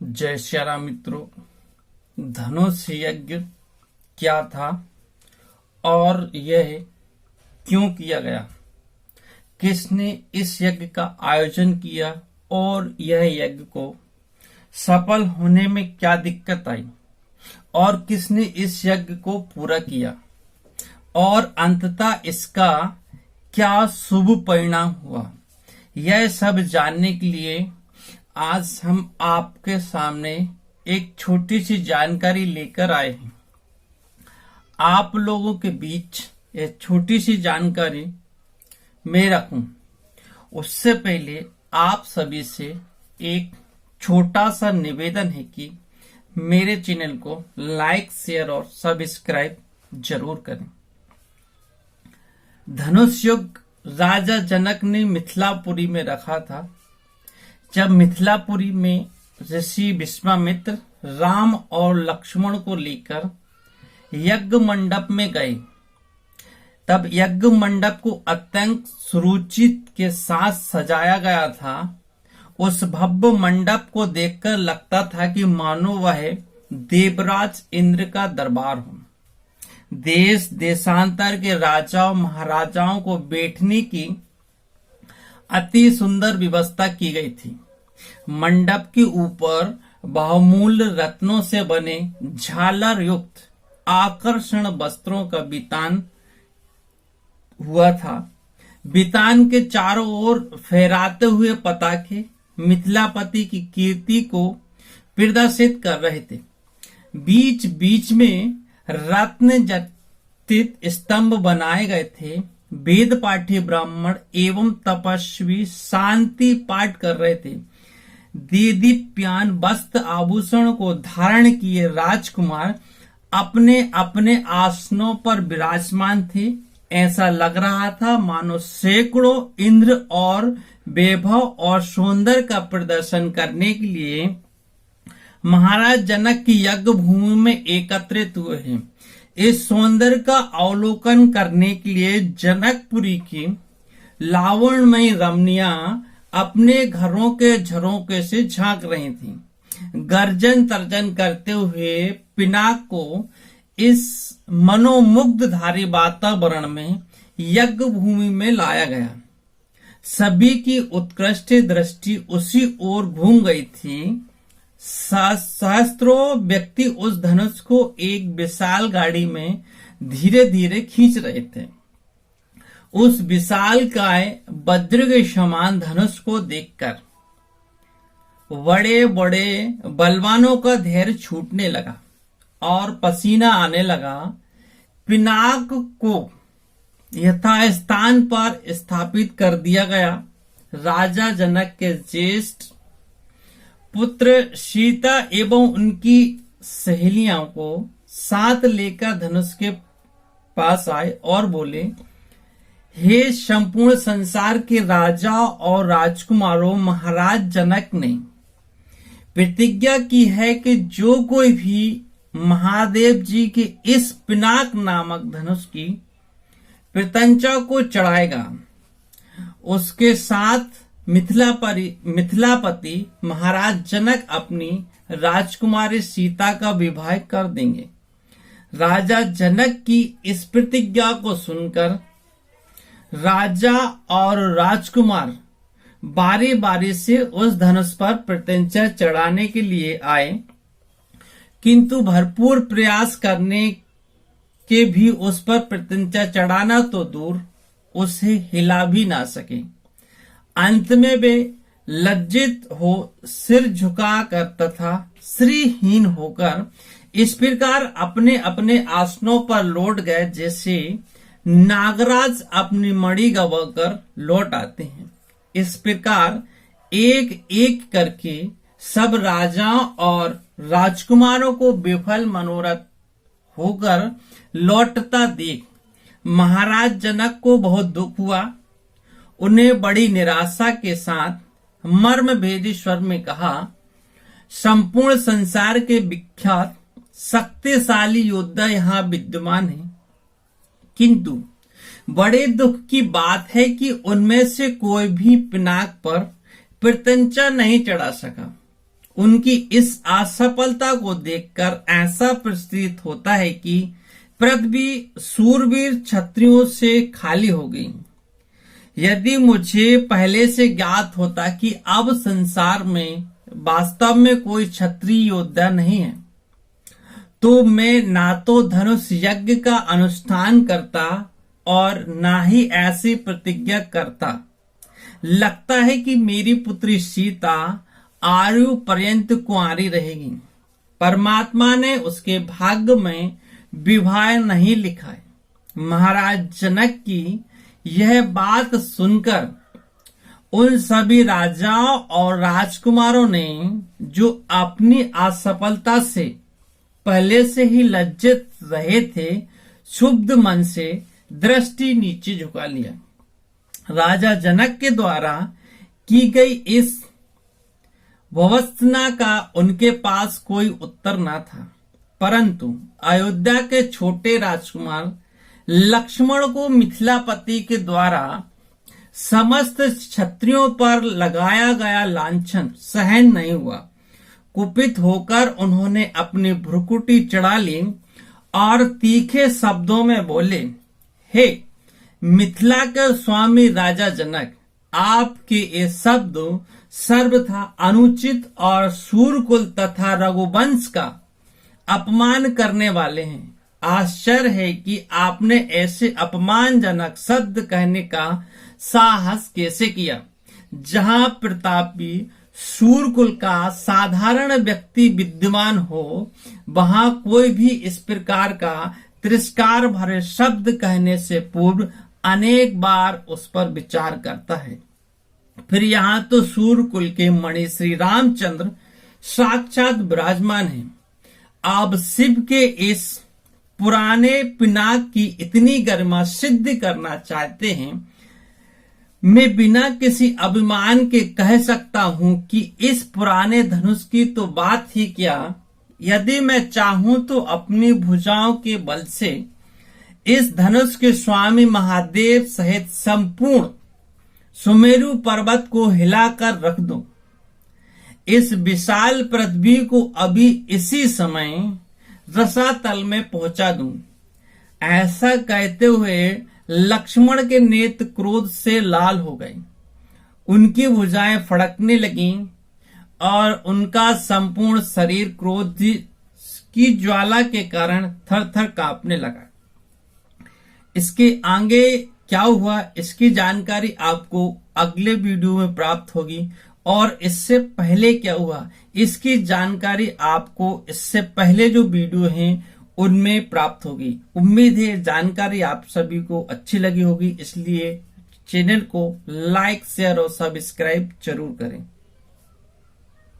जय श्री राम मित्रों। धनुष यज्ञ क्या था और यह क्यों किया गया, किसने इस यज्ञ का आयोजन किया और यह यज्ञ को सफल होने में क्या दिक्कत आई और किसने इस यज्ञ को पूरा किया और अंततः इसका क्या शुभ परिणाम हुआ, यह सब जानने के लिए आज हम आपके सामने एक छोटी सी जानकारी लेकर आए हैं। आप लोगों के बीच यह छोटी सी जानकारी मैं रखूं, उससे पहले आप सभी से एक छोटा सा निवेदन है कि मेरे चैनल को लाइक, शेयर और सब्सक्राइब जरूर करें। धनुष युग राजा जनक ने मिथिलापुरी में रखा था। जब मिथिलापुरी में ऋषि विश्वामित्र राम और लक्ष्मण को लेकर यज्ञ मंडप में गए, तब यज्ञ मंडप को अत्यंत सुरुचित के साथ सजाया गया था। उस भव्य मंडप को देखकर लगता था कि मानो वह देवराज इंद्र का दरबार हो। देश देशांतर के राजाओं महाराजाओं को बैठने की अति सुंदर व्यवस्था की गई थी। मंडप के ऊपर बहुमूल्य रत्नों से बने झालर युक्त आकर्षण वस्त्रों का बितान हुआ था। बितान के चारों ओर फहराते हुए पताके मिथिलापति की कीर्ति को प्रदर्शित कर रहे थे। बीच बीच में रत्न जटित स्तंभ बनाए गए थे। वेद पाठी ब्राह्मण एवं तपस्वी शांति पाठ कर रहे थे। दीदीप्यान वस्त्र आभूषण को धारण किए राजकुमार अपने अपने आसनों पर विराजमान थे। ऐसा लग रहा था मानो सैकड़ों इंद्र और वैभव और सौंदर्य का प्रदर्शन करने के लिए महाराज जनक की यज्ञ भूमि में एकत्रित हुए हैं। इस सौंदर्य का अवलोकन करने के लिए जनकपुरी की लावण्यमयी रमणियां अपने घरों के झरोखे से झांक रही थीं। गर्जन तर्जन करते हुए पिनाक को इस मनोमुग्धधारी वातावरण में यज्ञ भूमि में लाया गया। सभी की उत्कृष्ट दृष्टि उसी ओर घूम गई थी। सहस्त्रों व्यक्ति उस धनुष को एक विशाल गाड़ी में धीरे धीरे खींच रहे थे। उस विशाल काय वज्र के समान धनुष को देखकर बड़े बड़े बलवानों का धैर्य छूटने लगा और पसीना आने लगा। पिनाक को यथास्थान पर स्थापित कर दिया गया। राजा जनक के ज्येष्ठ पुत्र सीता एवं उनकी सहेलियों को साथ लेकर धनुष के पास आए और बोले, हे संपूर्ण संसार के राजा और राजकुमारों, महाराज जनक ने प्रतिज्ञा की है कि जो कोई भी महादेव जी के इस पिनाक नामक धनुष की प्रत्यंचा को चढ़ाएगा, उसके साथ मिथिलापति महाराज जनक अपनी राजकुमारी सीता का विवाह कर देंगे। राजा जनक की इस प्रतिज्ञा को सुनकर राजा और राजकुमार बारी बारी से उस धनुष पर प्रत्यंचा चढ़ाने के लिए आए, किंतु भरपूर प्रयास करने के भी उस पर प्रत्यंचा चढ़ाना तो दूर, उसे हिला भी ना सके। अंत में वे लज्जित हो सिर झुकाकर तथा श्रीहीन होकर इस प्रकार अपने अपने आसनों पर लौट गए जैसे नागराज अपनी मणि गंवाकर लौट आते हैं। इस प्रकार एक एक करके सब राजाओं और राजकुमारों को विफल मनोरथ होकर लौटता देख महाराज जनक को बहुत दुख हुआ। उन्हें बड़ी निराशा के साथ मर्म भेदी स्वर में कहा, संपूर्ण संसार के विख्यात शक्तिशाली योद्धा यहाँ विद्यमान है, किंतु बड़े दुख की बात है कि उनमें से कोई भी पिनाक पर प्रत्यंचा नहीं चढ़ा सका। उनकी इस असफलता को देखकर ऐसा प्रतीत होता है कि पृथ्वी सूरवीर क्षत्रियों से खाली हो गई। यदि मुझे पहले से ज्ञात होता कि अब संसार में वास्तव में कोई क्षत्रिय योद्धा नहीं है, तो मैं ना तो धनुष यज्ञ का अनुष्ठान करता और ना ही ऐसी प्रतिज्ञा करता। लगता है कि मेरी पुत्री सीता आयु पर्यंत कुंवारी रहेगी। परमात्मा ने उसके भाग्य में विवाह नहीं लिखा है। महाराज जनक की यह बात सुनकर उन सभी राजाओं और राजकुमारों ने, जो अपनी असफलता से पहले से ही लज्जित रहे थे, क्षुब्ध मन से दृष्टि नीचे झुका लिया। राजा जनक के द्वारा की गई इस भर्त्सना का उनके पास कोई उत्तर न था, परंतु अयोध्या के छोटे राजकुमार लक्ष्मण को मिथिलापति के द्वारा समस्त क्षत्रियों पर लगाया गया लांछन सहन नहीं हुआ। कुपित होकर उन्होंने अपनी भ्रुकुटी चढ़ा ली और तीखे शब्दों में बोले, हे मिथिला के स्वामी राजा जनक, आपके ये शब्द सर्वथा अनुचित और सूरकुल तथा रघुवंश का अपमान करने वाले हैं। आश्चर्य है कि आपने ऐसे अपमानजनक शब्द कहने का साहस कैसे किया। जहां प्रतापी सूरकुल का साधारण व्यक्ति विद्यमान हो, वहां कोई भी इस प्रकार का तिरस्कार भरे शब्द कहने से पूर्व अनेक बार उस पर विचार करता है। फिर यहाँ तो सूरकुल के मणि श्री रामचंद्र साक्षात विराजमान हैं। आप शिव के इस पुराने पिनाक की इतनी गरिमा सिद्ध करना चाहते हैं। मैं बिना किसी अभिमान के कह सकता हूं कि इस पुराने धनुष की तो बात ही क्या, यदि मैं चाहूं तो अपनी भुजाओं के बल से इस धनुष के स्वामी महादेव सहित संपूर्ण सुमेरु पर्वत को हिलाकर रख दूं। इस विशाल पृथ्वी को अभी इसी समय रसातल में पहुंचा दूं। ऐसा कहते हुए लक्ष्मण के नेत्र क्रोध से लाल हो गए, उनकी भुजाएं फड़कने लगीं और उनका संपूर्ण शरीर क्रोध की ज्वाला के कारण थर थर कांपने लगा। इसके आगे क्या हुआ, इसकी जानकारी आपको अगले वीडियो में प्राप्त होगी, और इससे पहले क्या हुआ इसकी जानकारी आपको इससे पहले जो वीडियो हैं उनमें प्राप्त होगी। उम्मीद है जानकारी आप सभी को अच्छी लगी होगी, इसलिए चैनल को लाइक, शेयर और सब्सक्राइब जरूर करें।